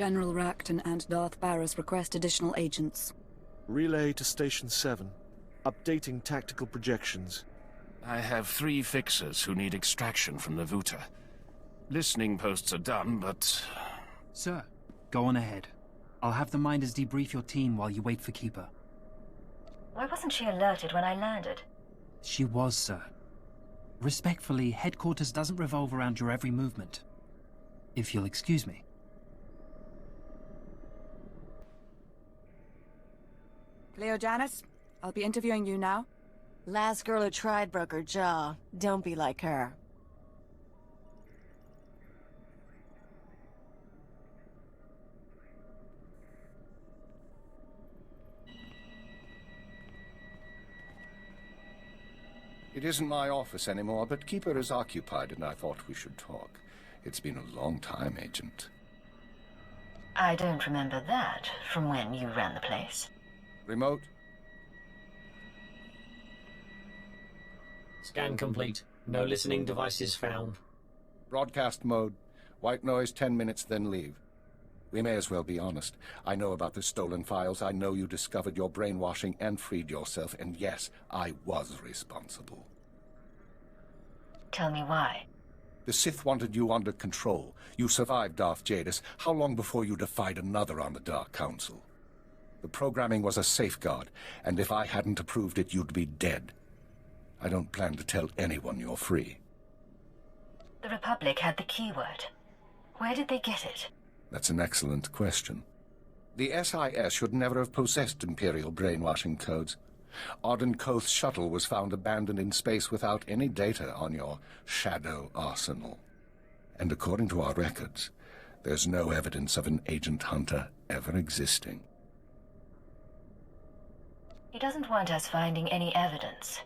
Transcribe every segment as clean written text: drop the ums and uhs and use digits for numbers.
General Racton and Darth Barris request additional agents. Relay to Station 7. Updating tactical projections. I have 3 fixers who need extraction from the Vuta. Listening posts are done, but... Sir, go on ahead. I'll have the Minders debrief your team while you wait for Keeper. Why wasn't she alerted when I landed? She was, sir. Respectfully, headquarters doesn't revolve around your every movement. If you'll excuse me. Cleo Janice, I'll be interviewing you now. Last girl who tried broke her jaw. Don't be like her. It isn't my office anymore, but Keeper is occupied and I thought we should talk. It's been a long time, Agent. I don't remember that from when you ran the place. Remote? Scan complete. No listening devices found. Broadcast mode. White noise 10 minutes, then leave. We may as well be honest. I know about the stolen files. I know you discovered your brainwashing and freed yourself. And yes, I was responsible. Tell me why. The Sith wanted you under control. You survived Darth Jadis. How long before you defied another on the Dark Council? The programming was a safeguard, and if I hadn't approved it, you'd be dead. I don't plan to tell anyone you're free. The Republic had the keyword. Where did they get it? That's an excellent question. The SIS should never have possessed Imperial brainwashing codes. Arden Koth's shuttle was found abandoned in space without any data on your shadow arsenal. And according to our records, there's no evidence of an agent hunter ever existing. He doesn't want us finding any evidence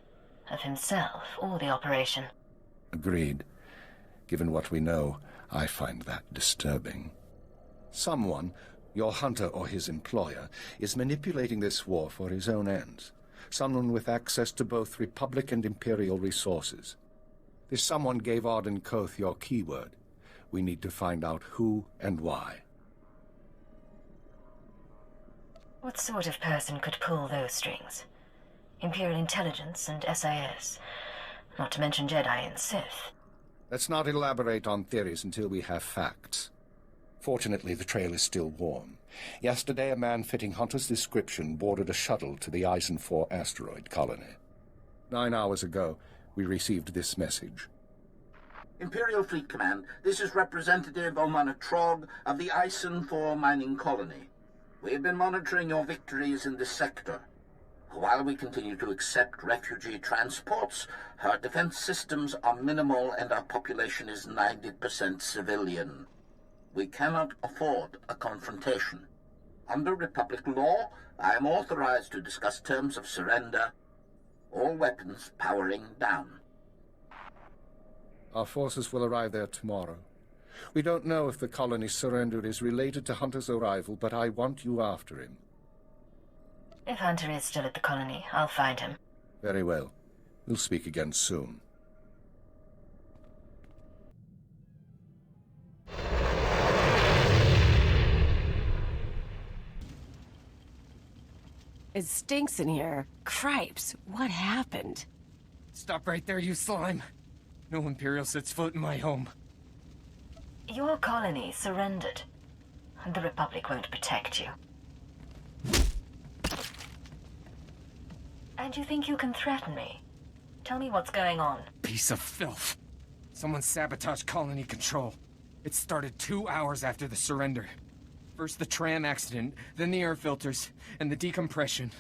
of himself or the operation. Agreed. Given what we know, I find that disturbing. Someone, your hunter or his employer, is manipulating this war for his own ends. Someone with access to both Republic and Imperial resources. This someone gave Arden Koth your keyword. We need to find out who and why. What sort of person could pull those strings? Imperial intelligence and SIS. Not to mention Jedi and Sith. Let's not elaborate on theories until we have facts. Fortunately, the trail is still warm. Yesterday, a man fitting Hunter's description boarded a shuttle to the Eisen 4 asteroid colony. 9 hours ago, we received this message. Imperial Fleet Command, this is Representative Omana Trog of the Eisen 4 mining colony. We have been monitoring your victories in this sector. While we continue to accept refugee transports, our defense systems are minimal and our population is 90% civilian. We cannot afford a confrontation. Under Republic law, I am authorized to discuss terms of surrender. All weapons powering down. Our forces will arrive there tomorrow. We don't know if the colony's surrender is related to Hunter's arrival, but I want you after him. If Hunter is still at the colony, I'll find him. Very well. We'll speak again soon. It stinks in here. Cripes, what happened? Stop right there, you slime. No Imperial sets foot in my home. Your colony surrendered. The Republic won't protect you. And you think you can threaten me? Tell me what's going on. Piece of filth. Someone sabotaged colony control. It started 2 hours after the surrender. First the tram accident, then the air filters, and the decompression.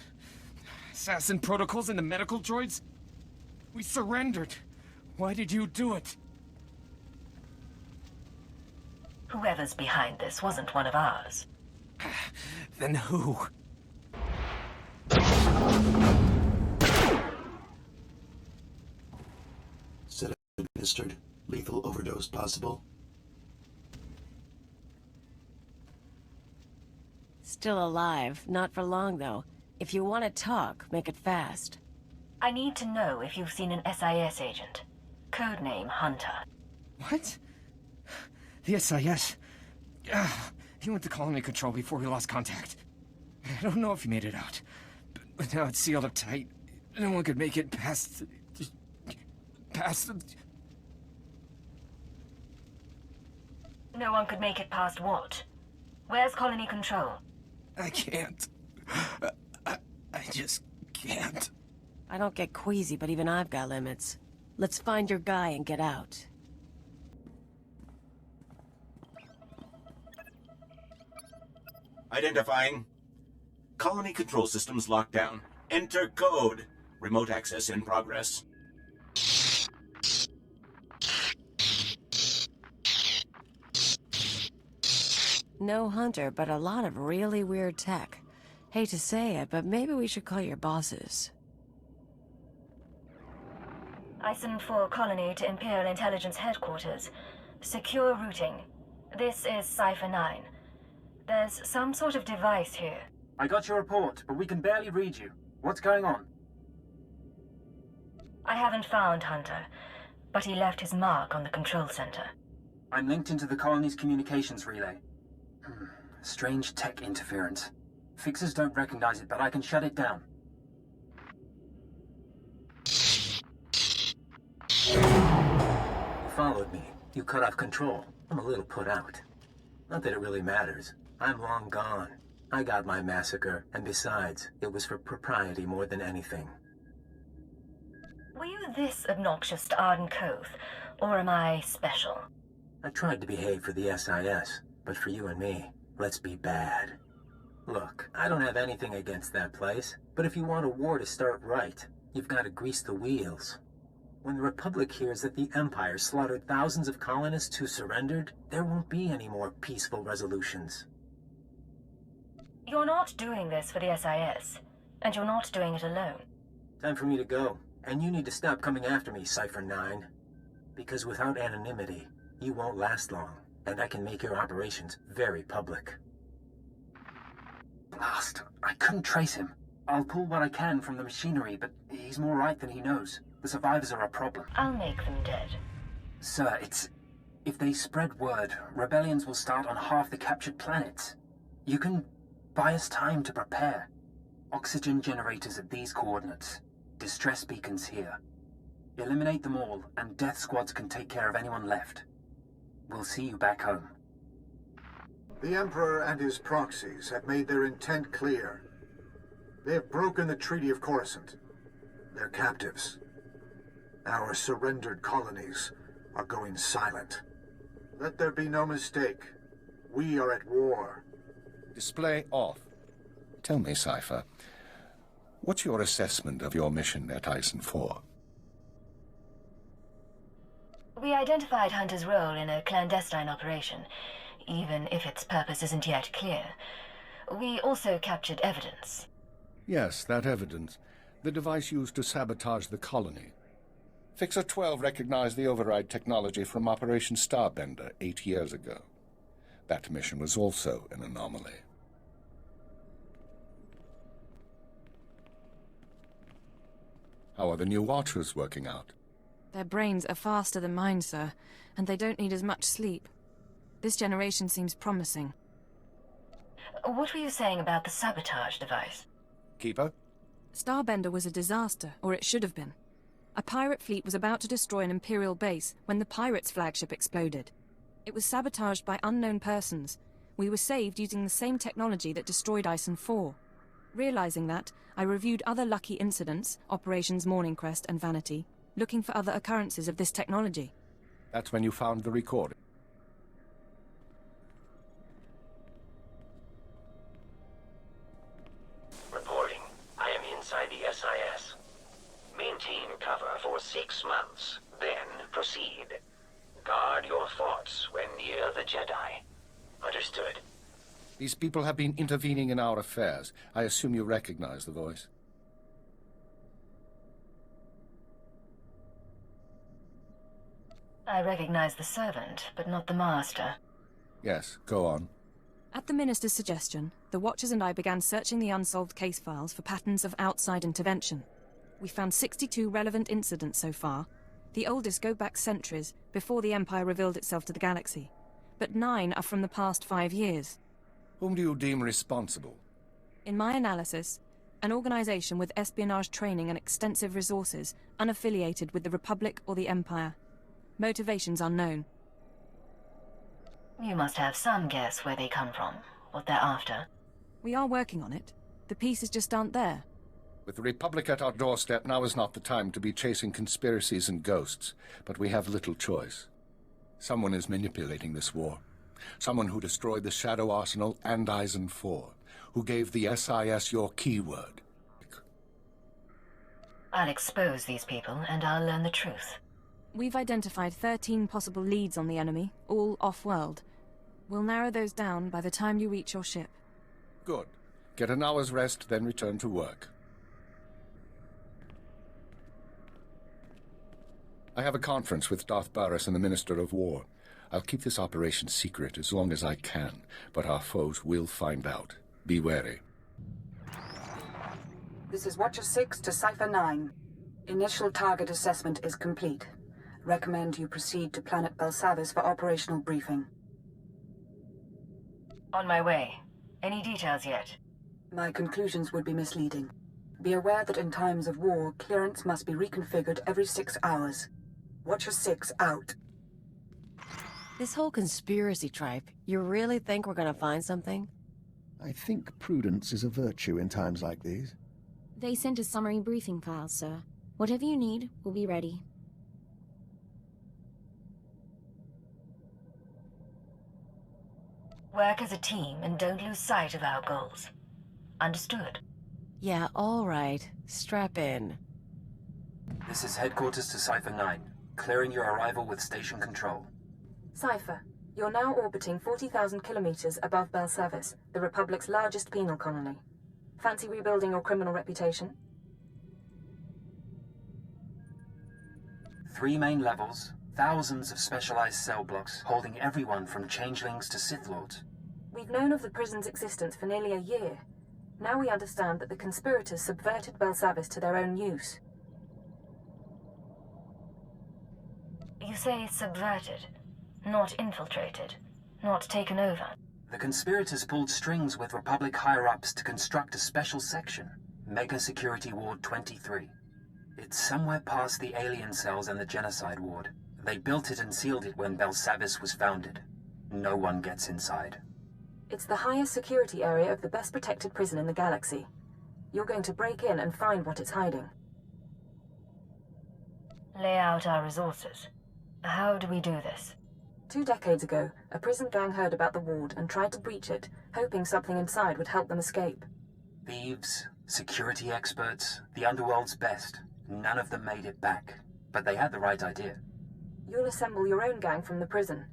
Assassin protocols and the medical droids? We surrendered. Why did you do it? Whoever's behind this wasn't one of ours. Then who? Sedative administered. Lethal overdose possible. Still alive. Not for long, though. If you want to talk, make it fast. I need to know if you've seen an SIS agent. Codename Hunter. What? The SIS? He went to colony control before we lost contact. I don't know if he made it out, but now it's sealed up tight. No one could make it past... No one could make it past what? Where's colony control? I can't. I just can't. I don't get queasy, but even I've got limits. Let's find your guy and get out. Identifying. Colony control systems locked down. Enter code. Remote access in progress. No hunter, but a lot of really weird tech. Hate to say it, but maybe we should call your bosses. Ison 4 colony to Imperial Intelligence headquarters. Secure routing. This is Cipher 9. There's some sort of device here. I got your report, but we can barely read you. What's going on? I haven't found Hunter, but he left his mark on the control center. I'm linked into the colony's communications relay. Strange tech interference. Fixers don't recognize it, but I can shut it down. You followed me. You cut off control. I'm a little put out. Not that it really matters. I'm long gone. I got my massacre, and besides, it was for propriety more than anything. Were you this obnoxious to Arden Cove, or am I special? I tried to behave for the SIS, but for you and me, let's be bad. Look, I don't have anything against that place, but if you want a war to start right, you've got to grease the wheels. When the Republic hears that the Empire slaughtered thousands of colonists who surrendered, there won't be any more peaceful resolutions. You're not doing this for the SIS, and you're not doing it alone. Time for me to go, and you need to stop coming after me, Cipher 9. Because without anonymity, you won't last long, and I can make your operations very public. Blast, I couldn't trace him. I'll pull what I can from the machinery, but he's more right than he knows. The survivors are a problem. I'll make them dead. Sir, if they spread word, rebellions will start on half the captured planets. You can buy us time to prepare. Oxygen generators at these coordinates. Distress beacons here. Eliminate them all, and death squads can take care of anyone left. We'll see you back home. The Emperor and his proxies have made their intent clear. They have broken the Treaty of Coruscant. They're captives. Our surrendered colonies are going silent. Let there be no mistake. We are at war. Display off. Tell me, Cipher, what's your assessment of your mission at Ison 4? We identified Hunter's role in a clandestine operation, even if its purpose isn't yet clear. We also captured evidence. Yes, that evidence. The device used to sabotage the colony. Fixer 12 recognized the override technology from Operation Starbender 8 years ago. That mission was also an anomaly. How are the new Watchers working out? Their brains are faster than mine, sir, and they don't need as much sleep. This generation seems promising. What were you saying about the sabotage device? Keeper? Starbender was a disaster, or it should have been. A pirate fleet was about to destroy an Imperial base when the pirates' flagship exploded. It was sabotaged by unknown persons. We were saved using the same technology that destroyed Ison 4. Realizing that, I reviewed other lucky incidents, Operations Morning Crest and Vanity, looking for other occurrences of this technology. That's when you found the recording. Reporting. I am inside the SIS. Maintain cover for 6 months, then proceed. Guard your thoughts when near the Jedi. Understood. These people have been intervening in our affairs. I assume you recognize the voice. I recognize the servant, but not the master. Yes, go on. At the Minister's suggestion, the Watchers and I began searching the unsolved case files for patterns of outside intervention. We found 62 relevant incidents so far. The oldest go back centuries, before the Empire revealed itself to the galaxy. But 9 are from the past 5 years. Whom do you deem responsible? In my analysis, an organization with espionage training and extensive resources, unaffiliated with the Republic or the Empire. Motivations unknown. You must have some guess where they come from, what they're after. We are working on it. The pieces just aren't there. With the Republic at our doorstep, now is not the time to be chasing conspiracies and ghosts, but we have little choice. Someone is manipulating this war. Someone who destroyed the Shadow Arsenal and Eisen IV, who gave the SIS your keyword. I'll expose these people, and I'll learn the truth. We've identified 13 possible leads on the enemy, all off-world. We'll narrow those down by the time you reach your ship. Good. Get an hour's rest, then return to work. I have a conference with Darth Baras and the Minister of War. I'll keep this operation secret as long as I can, but our foes will find out. Be wary. This is Watcher 6 to Cipher 9. Initial target assessment is complete. Recommend you proceed to planet Belsavis for operational briefing. On my way. Any details yet? My conclusions would be misleading. Be aware that in times of war, clearance must be reconfigured every 6 hours. Watcher 6 out. This whole conspiracy tripe, you really think we're gonna find something? I think prudence is a virtue in times like these. They sent a summary briefing file, sir. Whatever you need, we'll be ready. Work as a team and don't lose sight of our goals. Understood? Yeah, all right. Strap in. This is headquarters to Cipher 9. Clearing your arrival with station control. Cipher, you're now orbiting 40,000 kilometers above Belsavis, the Republic's largest penal colony. Fancy rebuilding your criminal reputation? 3 main levels, thousands of specialized cell blocks holding everyone from changelings to Sith Lords. We've known of the prison's existence for nearly a year. Now we understand that the conspirators subverted Belsavis to their own use. You say subverted, not infiltrated, not taken over. The conspirators pulled strings with Republic higher-ups to construct a special section, Mega Security Ward 23. It's somewhere past the alien cells and the genocide ward. They built it and sealed it when Belsavis was founded. No one gets inside. It's the highest security area of the best protected prison in the galaxy. You're going to break in and find what it's hiding. Lay out our resources. How do we do this? 2 decades ago, a prison gang heard about the ward and tried to breach it, hoping something inside would help them escape. Thieves, security experts, the underworld's best. None of them made it back, but they had the right idea. You'll assemble your own gang from the prison.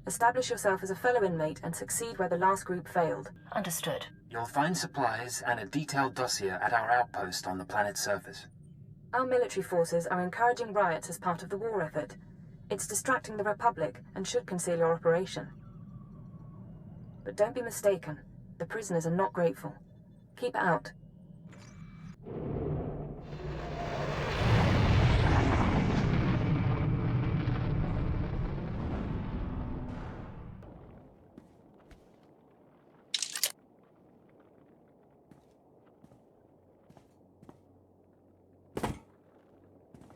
Establish yourself as a fellow inmate and succeed where the last group failed. Understood. You'll find supplies and a detailed dossier at our outpost on the planet's surface. Our military forces are encouraging riots as part of the war effort. It's distracting the Republic and should conceal your operation. But don't be mistaken. The prisoners are not grateful. Keep it out.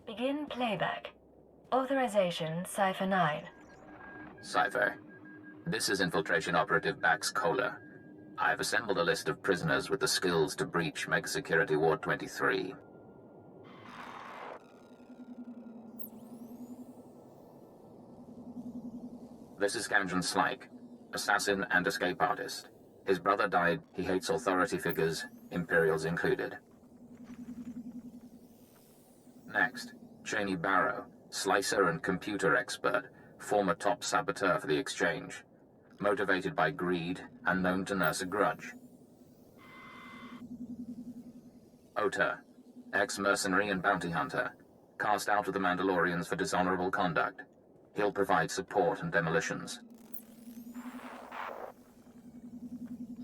Begin playback. Authorization, Cipher 9. Cipher, this is Infiltration Operative Bax Kohler. I've assembled a list of prisoners with the skills to breach Mega Security Ward 23. This is Gamjan Slyke, assassin and escape artist. His brother died, he hates authority figures, Imperials included. Next, Cheney Barrow, slicer and computer expert, former top saboteur for the Exchange. Motivated by greed and known to nurse a grudge. Ota, ex-mercenary and bounty hunter, cast out of the Mandalorians for dishonorable conduct. He'll provide support and demolitions.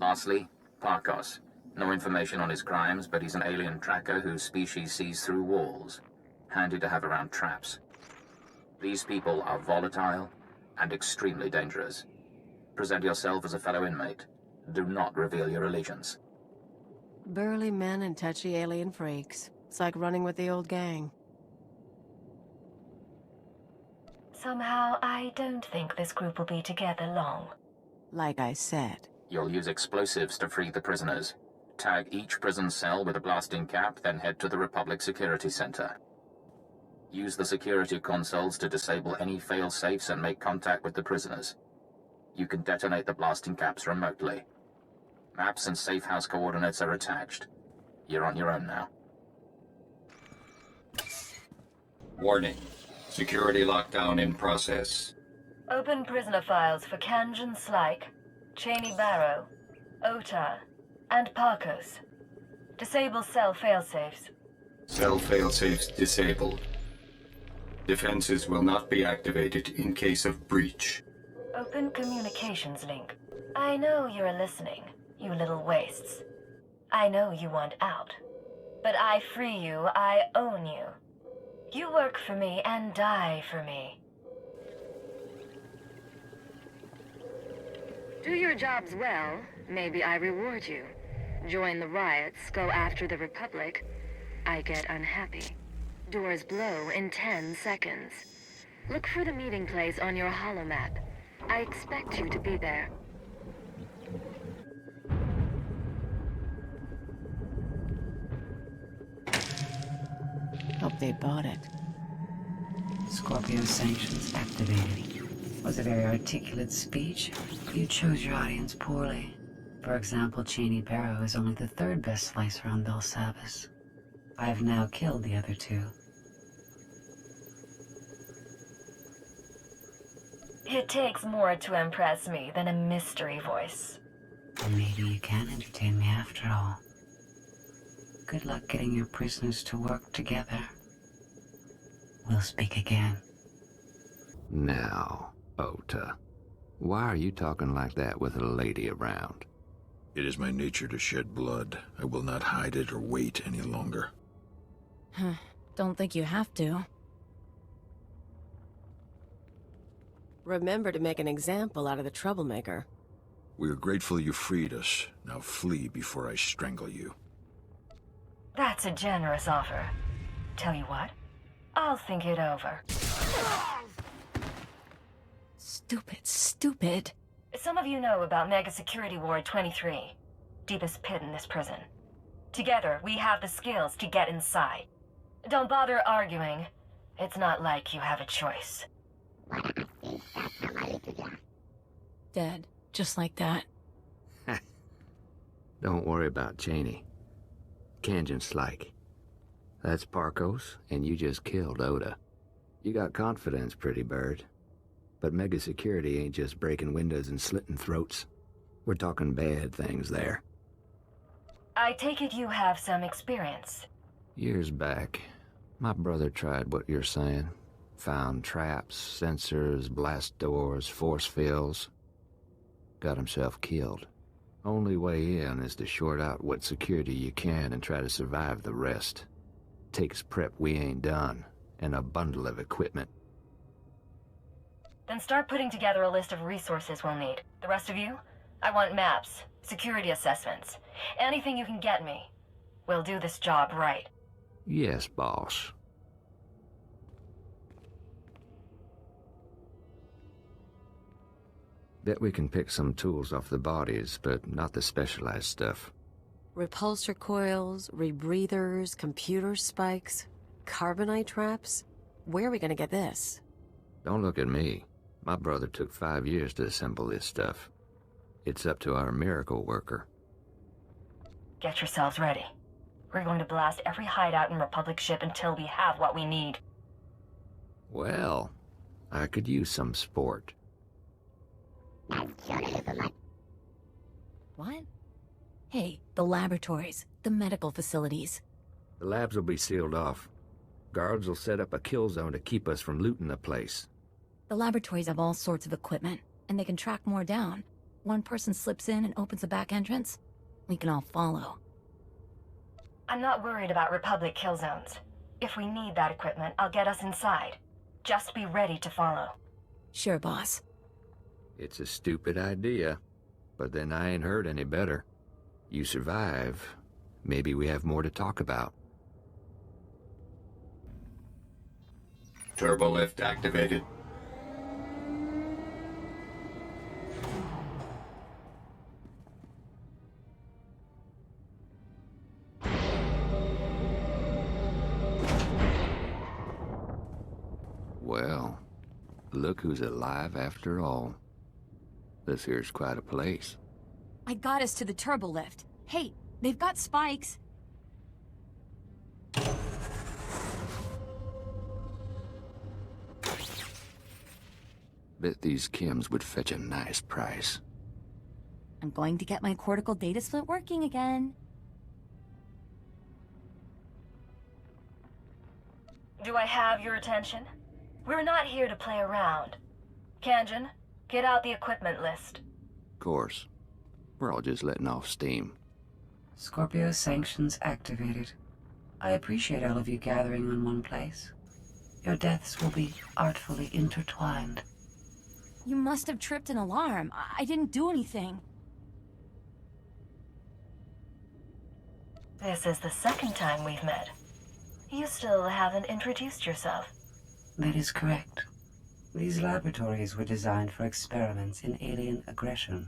Lastly, Parkos. No information on his crimes, but he's an alien tracker whose species sees through walls. Handy to have around traps. These people are volatile and extremely dangerous. Present yourself as a fellow inmate. Do not reveal your allegiance. Burly men and touchy alien freaks. It's like running with the old gang. Somehow, I don't think this group will be together long. Like I said. You'll use explosives to free the prisoners. Tag each prison cell with a blasting cap, then head to the Republic Security Center. Use the security consoles to disable any fail-safes and make contact with the prisoners. You can detonate the blasting caps remotely. Maps and safe house coordinates are attached. You're on your own now. Warning. Security lockdown in process. Open prisoner files for Kanjan Slyke, Cheney Barrow, Ota, and Parkos. Disable cell failsafes. Cell failsafes disabled. Defenses will not be activated in case of breach. Open communications link. I know you're listening, you little wastes. I know you want out. But I free you, I own you. You work for me and die for me. Do your jobs well, maybe I reward you. Join the riots, go after the Republic. I get unhappy. Doors blow in 10 seconds. Look for the meeting place on your holomap. I expect you to be there. Hope they bought it. Scorpio sanctions activated. Was a very articulate speech. You chose your audience poorly. For example, Cheney Barrow is only the third best slicer on Belsavis. I have now killed the other two. It takes more to impress me than a mystery voice. Well, maybe you can entertain me after all. Good luck getting your prisoners to work together. We'll speak again. Now, Ota, why are you talking like that with a lady around? It is my nature to shed blood. I will not hide it or wait any longer. Don't think you have to. Remember to make an example out of the troublemaker. We are grateful you freed us. Now flee before I strangle you. That's a generous offer. Tell you what, I'll think it over. Stupid. Some of you know about Mega Security Ward 23. Deepest pit in this prison. Together, we have the skills to get inside. Don't bother arguing. It's not like you have a choice. Dead. Just like that. Don't worry about Cheney. Kanjan Slyke. That's Parkos, and you just killed Ota. You got confidence, pretty bird. But Mega Security ain't just breaking windows and slitting throats. We're talking bad things there. I take it you have some experience. Years back, my brother tried what you're saying. Found traps, sensors, blast doors, force fields. Got himself killed. Only way in is to short out what security you can and try to survive the rest. Takes prep we ain't done, and a bundle of equipment. Then start putting together a list of resources we'll need. The rest of you? I want maps, security assessments, anything you can get me. We'll do this job right. Yes, boss. Bet we can pick some tools off the bodies, but not the specialized stuff. Repulsor coils, rebreathers, computer spikes, carbonite traps. Where are we gonna get this? Don't look at me. My brother took 5 years to assemble this stuff. It's up to our miracle worker. Get yourselves ready. We're going to blast every hideout in Republic ship until we have what we need. Well, I could use some sport. What? Hey, the laboratories, the medical facilities. The labs will be sealed off. Guards will set up a kill zone to keep us from looting the place. The laboratories have all sorts of equipment, and they can track more down. One person slips in and opens a back entrance. We can all follow. I'm not worried about Republic kill zones. If we need that equipment, I'll get us inside. Just be ready to follow. Sure, boss. It's a stupid idea, But then I ain't heard any better. You survive. Maybe we have more to talk about. Turbo lift activated. Well, look who's alive after all. This here's quite a place. I got us to the turbo lift. Hey, they've got spikes. Bet these chems would fetch a nice price. I'm going to get my cortical data split working again. Do I have your attention? We're not here to play around. Kanjin, get out the equipment list. Of course. We're all just letting off steam. Scorpio sanctions activated. I appreciate all of you gathering in one place. Your deaths will be artfully intertwined. You must have tripped an alarm. I didn't do anything. This is the second time we've met. You still haven't introduced yourself. That is correct. These laboratories were designed for experiments in alien aggression.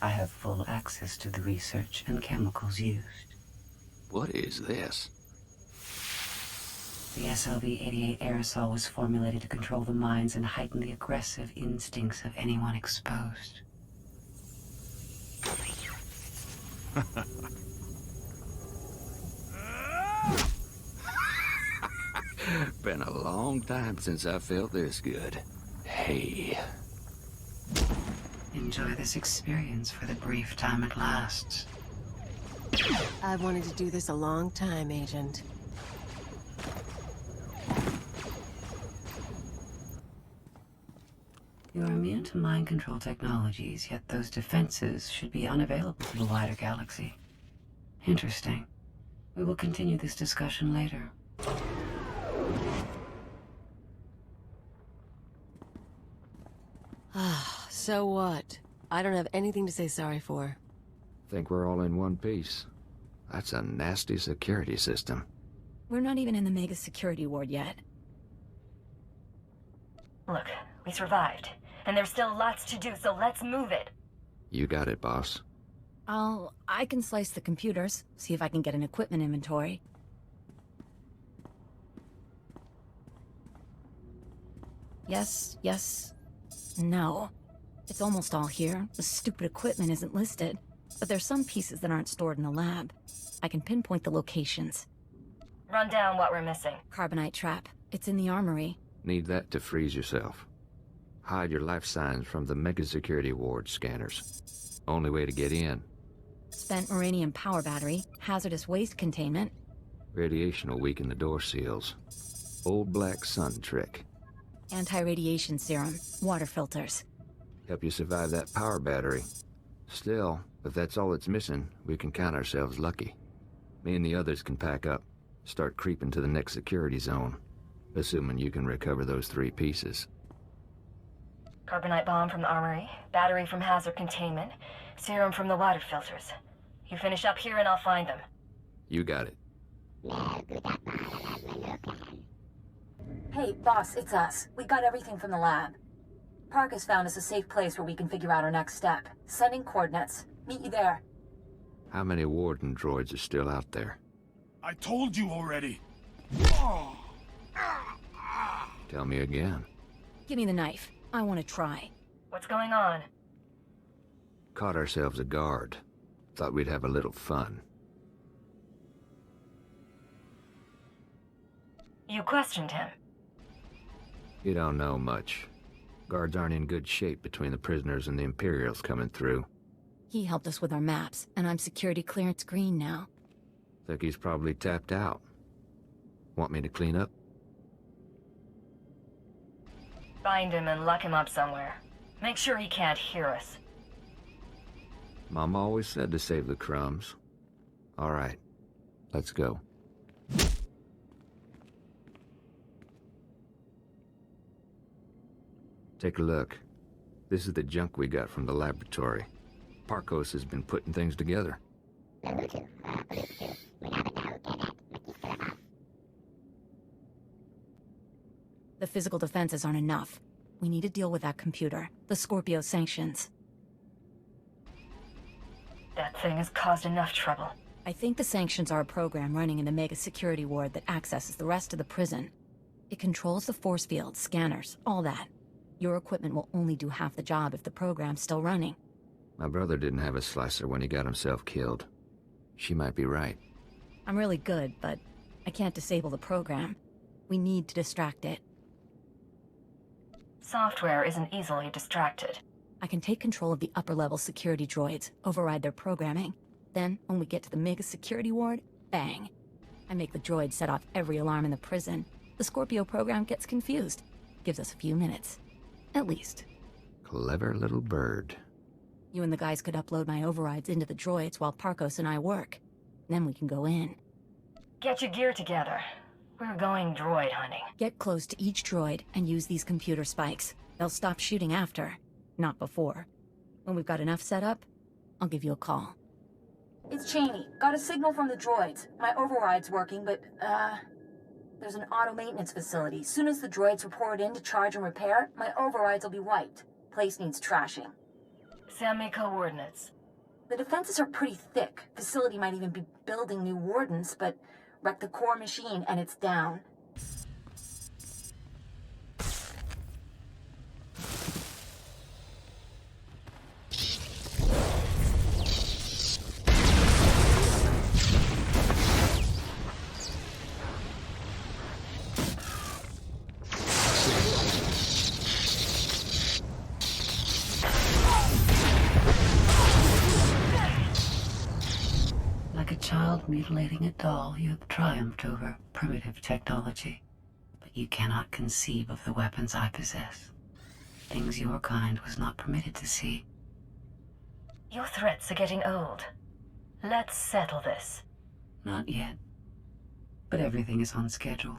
I have full access to the research and chemicals used. What is this? The SLV-88 aerosol was formulated to control the minds and heighten the aggressive instincts of anyone exposed. Been a long time since I felt this good. Hey. Enjoy this experience for the brief time it lasts. I've wanted to do this a long time, Agent. You are immune to mind control technologies, yet those defenses should be unavailable to the wider galaxy. Interesting. We will continue this discussion later. So what? I don't have anything to say sorry for. Think we're all in one piece. That's a nasty security system. We're not even in the mega security ward yet. Look, we survived. And there's still lots to do, so let's move it. You got it, boss. I can slice the computers, see if I can get an equipment inventory. Yes, yes, no. It's almost all here. The stupid equipment isn't listed. But there's some pieces that aren't stored in the lab. I can pinpoint the locations. Run down what we're missing. Carbonite trap. It's in the armory. Need that to freeze yourself. Hide your life signs from the mega security ward scanners. Only way to get in. Spent uranium power battery, hazardous waste containment. Radiation will weaken the door seals. Old black sun trick. Anti-radiation serum, water filters. Help you survive that power battery. Still, if that's all it's missing, we can count ourselves lucky. Me and the others can pack up, start creeping to the next security zone, assuming you can recover those 3 pieces. Carbonite bomb from the armory, battery from hazard containment, serum from the water filters. You finish up here and I'll find them. You got it. Hey, boss, it's us. We got everything from the lab. Park has found us a safe place where we can figure out our next step. Sending coordinates. Meet you there. How many warden droids are still out there? I told you already. Tell me again. Give me the knife. I want to try. What's going on? Caught ourselves a guard. Thought we'd have a little fun. You questioned him. You don't know much. Guards aren't in good shape between the prisoners and the Imperials coming through. He helped us with our maps, and I'm security clearance green now. Think he's probably tapped out. Want me to clean up? Find him and lock him up somewhere. Make sure he can't hear us. Mom always said to save the crumbs. All right, let's go. Take a look. This is the junk we got from the laboratory. Parkos has been putting things together. The physical defenses aren't enough. We need to deal with that computer, the Scorpio sanctions. That thing has caused enough trouble. I think the sanctions are a program running in the mega security ward that accesses the rest of the prison. It controls the force field, scanners, all that. Your equipment will only do half the job if the program's still running. My brother didn't have a slicer when he got himself killed. She might be right. I'm really good, but I can't disable the program. We need to distract it. Software isn't easily distracted. I can take control of the upper-level security droids, override their programming. Then, when we get to the mega security ward, bang. I make the droid set off every alarm in the prison. The Scorpio program gets confused. Gives us a few minutes. At least. Clever little bird. You and the guys could upload my overrides into the droids while Parkos and I work. Then we can go in. Get your gear together. We're going droid hunting. Get close to each droid and use these computer spikes. They'll stop shooting after, not before. When we've got enough set up, I'll give you a call. It's Cheney. Got a signal from the droids. My override's working, but, there's an auto-maintenance facility. Soon as the droids report in to charge and repair, my overrides will be wiped. Place needs trashing. Send me coordinates. The defenses are pretty thick. Facility might even be building new wardens, but wreck the core machine and it's down. Like a child mutilating a doll, you have triumphed over primitive technology. But you cannot conceive of the weapons I possess. Things your kind was not permitted to see. Your threats are getting old. Let's settle this. Not yet. But everything is on schedule.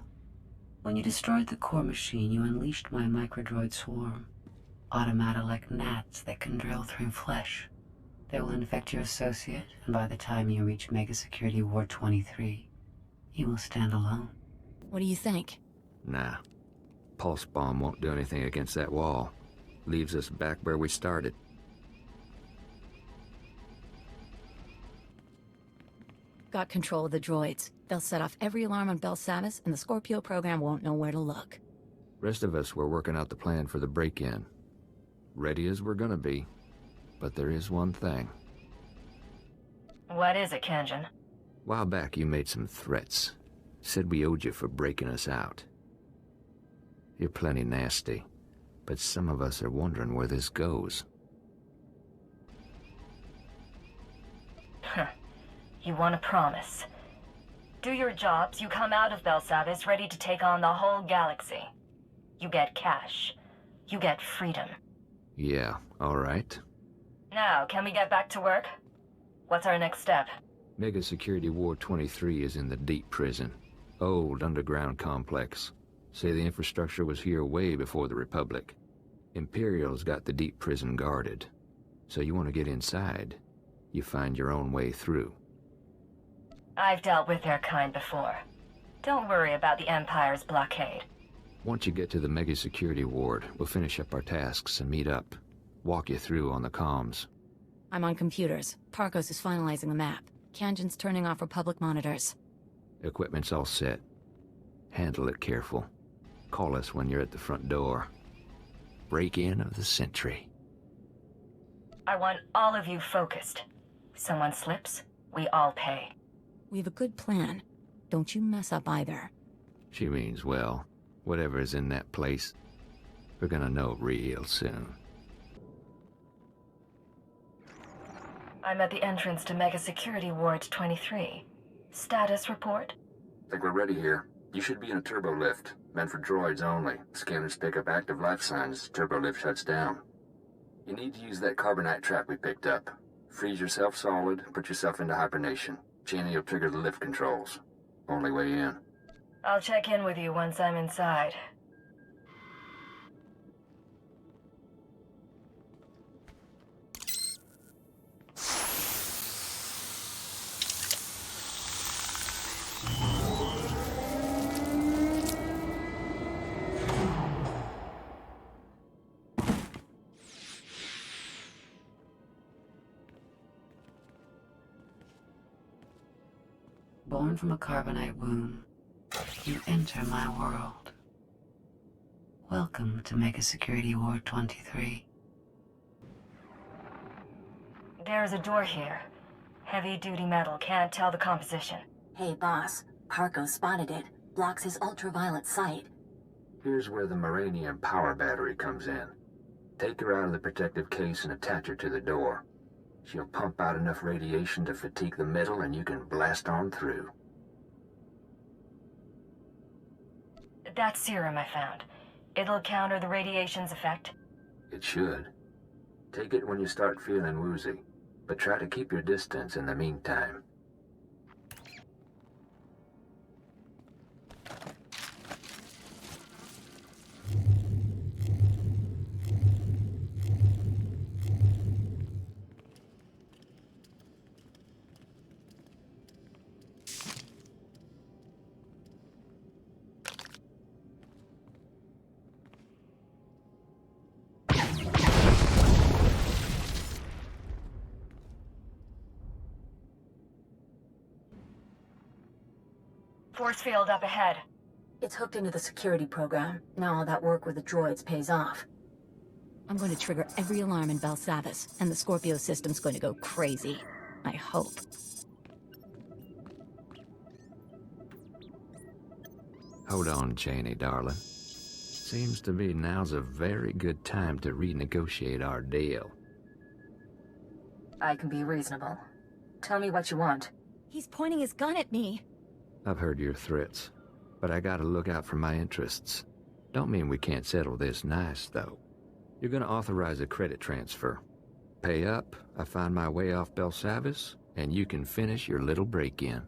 When you destroyed the core machine, you unleashed my microdroid swarm. Automata like gnats that can drill through flesh. They will infect your associate, and by the time you reach Mega Security Ward 23, you will stand alone. What do you think? Nah. Pulse bomb won't do anything against that wall. Leaves us back where we started. Got control of the droids. They'll set off every alarm on Belsavis, and the Scorpio program won't know where to look. Rest of us were working out the plan for the break-in. Ready as we're gonna be. But there is one thing. What is it, Kanjan? While back you made some threats. Said we owed you for breaking us out. You're plenty nasty, but some of us are wondering where this goes. Huh. You want a promise. Do your jobs, you come out of Belsavis ready to take on the whole galaxy. You get cash. You get freedom. Yeah, all right. Now, can we get back to work? What's our next step? Mega Security Ward 23 is in the deep prison. Old underground complex. Say the infrastructure was here way before the Republic. Imperial's got the deep prison guarded. So you want to get inside, you find your own way through. I've dealt with their kind before. Don't worry about the Empire's blockade. Once you get to the Mega Security Ward, we'll finish up our tasks and meet up. Walk you through on the comms. I'm on computers. Parkos is finalizing the map. Kanjan's turning off Republic monitors. Equipment's all set. Handle it careful. Call us when you're at the front door. Break-in of the century. I want all of you focused. Someone slips, we all pay. We have a good plan. Don't you mess up either. She means well. Whatever's in that place, we're gonna know real soon. I'm at the entrance to Mega Security Ward 23. Status report? Think we're ready here. You should be in a turbo lift. Meant for droids only. Scanners pick up active life signs. Turbo lift shuts down. You need to use that carbonite trap we picked up. Freeze yourself solid, put yourself into hibernation. Cheney will trigger the lift controls. Only way in. I'll check in with you once I'm inside. born from a carbonite womb, you enter my world. Welcome to Mega Security Ward 23. There's a door here. Heavy-duty metal, can't tell the composition. Hey, boss. Parko spotted it. Blocks his ultraviolet sight. Here's where the Moranium power battery comes in. Take her out of the protective case and attach her to the door. She'll pump out enough radiation to fatigue the metal and you can blast on through. That serum I found. It'll counter the radiation's effect? It should. Take it when you start feeling woozy, but try to keep your distance in the meantime. Force field up ahead. It's hooked into the security program. Now all that work with the droids pays off. I'm going to trigger every alarm in Belsavis, and the Scorpio system's going to go crazy. I hope. Hold on, Cheney, darling. Seems to me now's a very good time to renegotiate our deal. I can be reasonable. Tell me what you want. He's pointing his gun at me. I've heard your threats, but I gotta look out for my interests. Don't mean we can't settle this nice, though. You're gonna authorize a credit transfer. Pay up, I find my way off Belsavis, and you can finish your little break-in.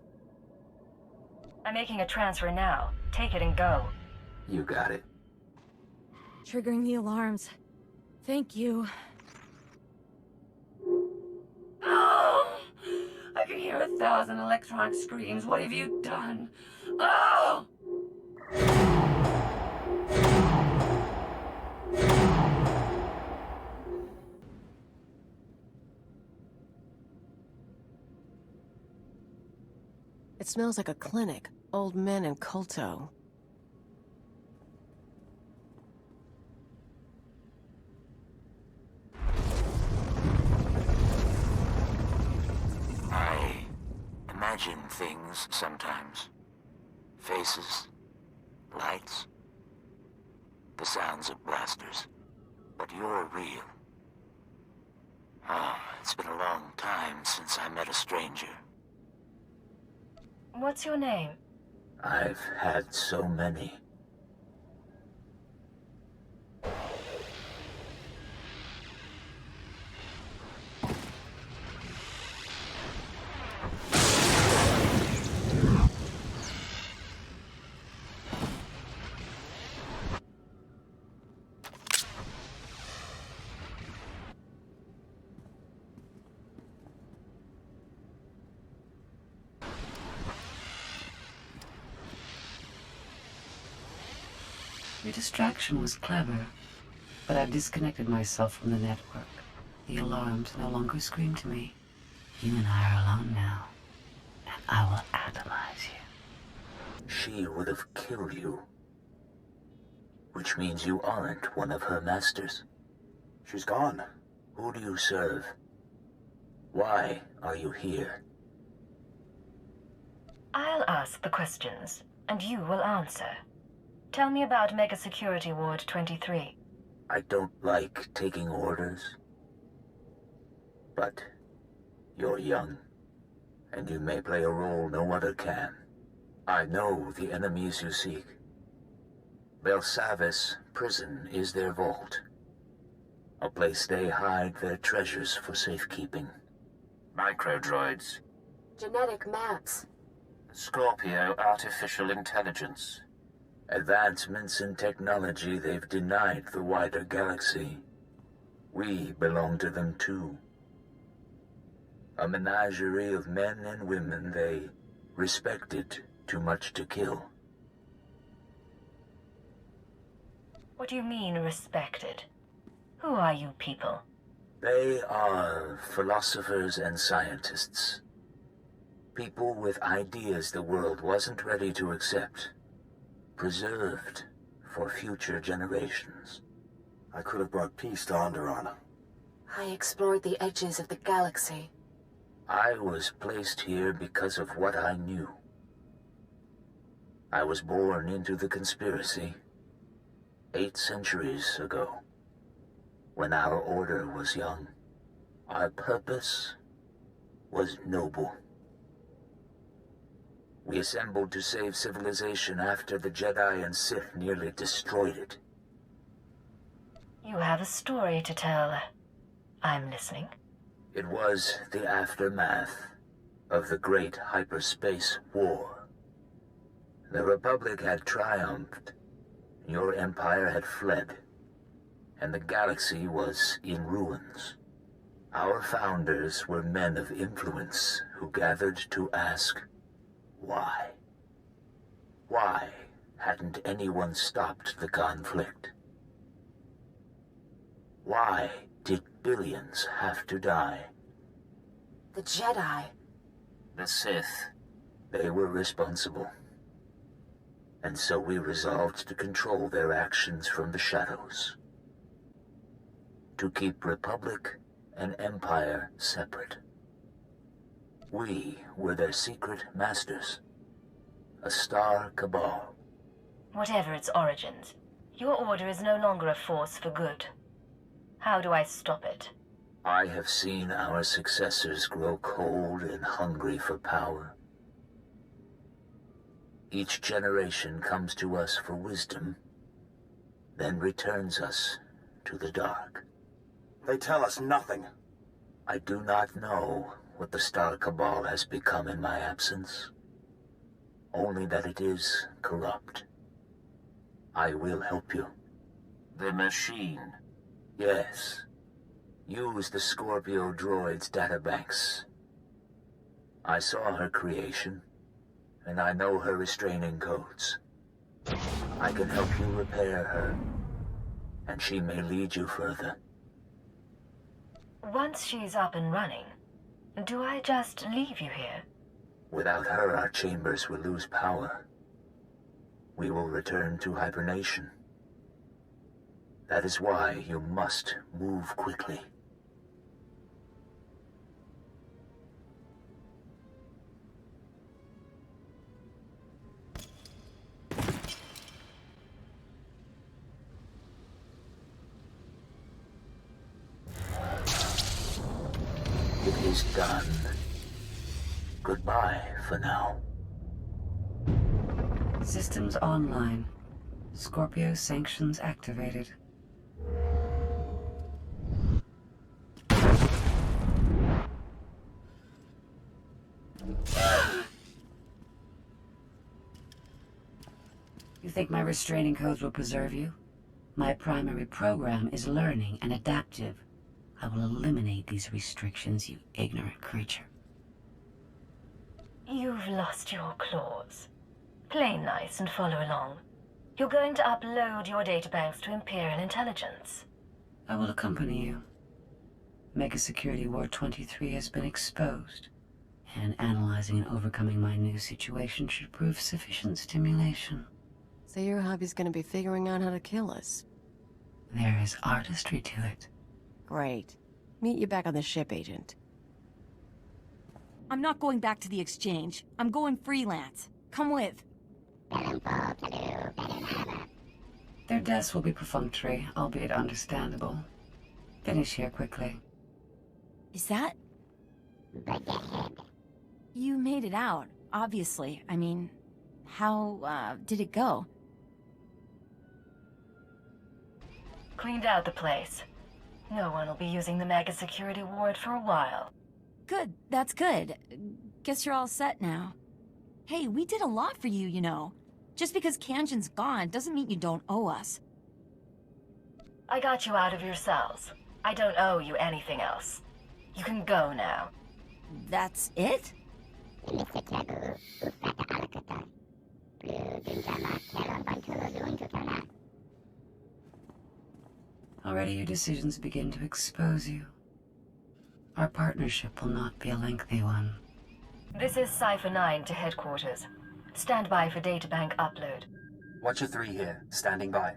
I'm making a transfer now. Take it and go. You got it. Triggering the alarms. Thank you. Oh! I can hear 1,000 electronic screams. What have you done? Oh! It smells like a clinic. Old men and Kolto. I imagine things sometimes. Faces, lights, the sounds of blasters. But you're real. Oh, it's been a long time since I met a stranger. What's your name? I've had so many. Your distraction was clever, but I've disconnected myself from the network. The alarms no longer scream to me. You and I are alone now, and I will atomize you. She would have killed you. Which means you aren't one of her masters. She's gone. Who do you serve? Why are you here? I'll ask the questions, and you will answer. Tell me about Mega Security Ward 23. I don't like taking orders. But you're young, and you may play a role no other can. I know the enemies you seek. Belsavis prison is their vault. A place they hide their treasures for safekeeping. Microdroids. Genetic maps. Scorpio artificial intelligence. Advancements in technology they've denied the wider galaxy. We belong to them too. A menagerie of men and women they respected too much to kill. What do you mean, respected? Who are you people? They are philosophers and scientists. People with ideas the world wasn't ready to accept. Preserved for future generations. I could have brought peace to Onderon. I explored the edges of the galaxy. I was placed here because of what I knew. I was born into the conspiracy 8 centuries ago, when our order was young. Our purpose was noble. We assembled to save civilization after the Jedi and Sith nearly destroyed it. You have a story to tell. I'm listening. It was the aftermath of the Great Hyperspace War. The Republic had triumphed, your empire had fled, and the galaxy was in ruins. Our founders were men of influence who gathered to ask, why? Why hadn't anyone stopped the conflict? Why did billions have to die? The Jedi. The Sith. They were responsible. And so we resolved to control their actions from the shadows. To keep Republic and Empire separate. We were their secret masters. A star cabal. Whatever its origins, your order is no longer a force for good. How do I stop it? I have seen our successors grow cold and hungry for power. Each generation comes to us for wisdom, then returns us to the dark. They tell us nothing. I do not know what the Star Cabal has become in my absence. Only that it is corrupt. I will help you. The machine. Yes. Use the Scorpio droid's databanks. I saw her creation, and I know her restraining codes. I can help you repair her, and she may lead you further. Once she's up and running, do I just leave you here? Without her, our chambers will lose power. We will return to hibernation. That is why you must move quickly. It is done. Goodbye for now. Systems online. Scorpio sanctions activated. You think my restraining codes will preserve you? My primary program is learning and adaptive. I will eliminate these restrictions, you ignorant creature. You've lost your claws. Play nice and follow along. You're going to upload your databanks to Imperial Intelligence. I will accompany you. Mega Security Ward 23 has been exposed, and analyzing and overcoming my new situation should prove sufficient stimulation. So your hobby's gonna be figuring out how to kill us? There is artistry to it. Great. Meet you back on the ship, Agent. I'm not going back to the exchange. I'm going freelance. Come with. Their deaths will be perfunctory, albeit understandable. Finish here quickly. Is that... You made it out, obviously. I mean, how, did it go? Cleaned out the place. No one will be using the Mega Security Ward for a while. Good, that's good. Guess you're all set now. Hey, we did a lot for you, you know. Just because Kanjan's gone doesn't mean you don't owe us. I got you out of your cells. I don't owe you anything else. You can go now. That's it? Already your decisions begin to expose you. Our partnership will not be a lengthy one. This is Cypher 9 to headquarters. Stand by for databank upload. Watcher 3 here, standing by.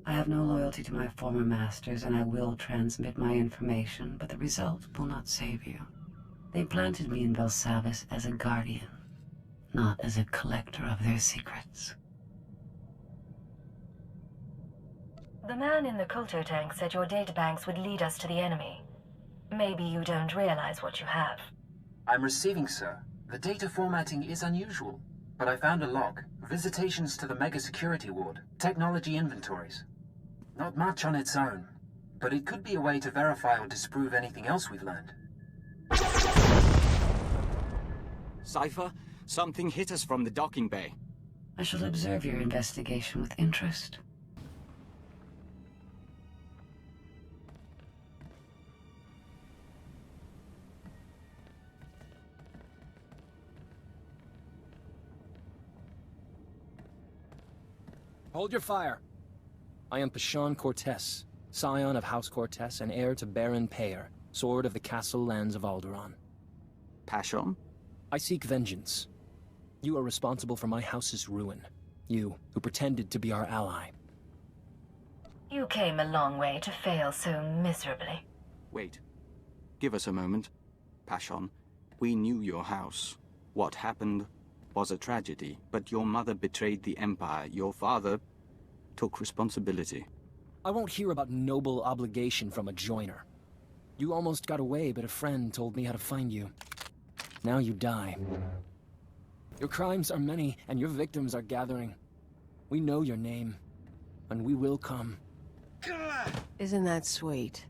I have no loyalty to my former masters, and I will transmit my information, but the result will not save you. They planted me in Belsavis as a guardian, not as a collector of their secrets. The man in the Kulto tank said your databanks would lead us to the enemy. Maybe you don't realize what you have. I'm receiving, sir. The data formatting is unusual, but I found a log. Visitations to the Mega Security Ward. Technology inventories. Not much on its own, but it could be a way to verify or disprove anything else we've learned. Cypher, something hit us from the docking bay. I shall observe your investigation with interest. Hold your fire. I am Pashan Cortez, scion of House Cortez and heir to Baron Payer, sword of the castle lands of Alderaan. Pashan? I seek vengeance. You are responsible for my house's ruin. You, who pretended to be our ally. You came a long way to fail so miserably. Wait. Give us a moment. Pashan, we knew your house. What happened was a tragedy, but your mother betrayed the Empire. Your father took responsibility. I won't hear about noble obligation from a joiner. You almost got away, but a friend told me how to find you. Now you die. Your crimes are many, and your victims are gathering. We know your name, and we will come. Isn't that sweet?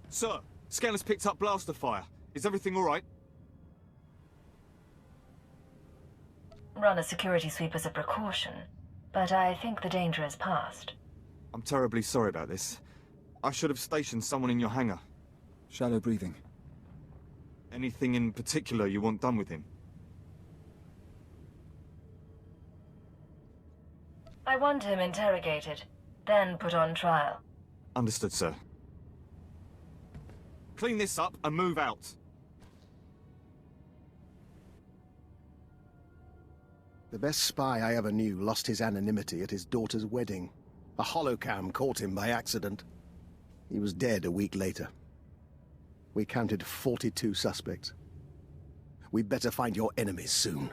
Sir, scanner's picked up blaster fire. Is everything all right? Run a security sweep as a precaution, but I think the danger has passed. I'm terribly sorry about this. I should have stationed someone in your hangar. Shallow breathing. Anything in particular you want done with him? I want him interrogated, then put on trial. Understood, sir. Clean this up and move out. The best spy I ever knew lost his anonymity at his daughter's wedding. A holocam caught him by accident. He was dead a week later. We counted 42 suspects. We'd better find your enemies soon.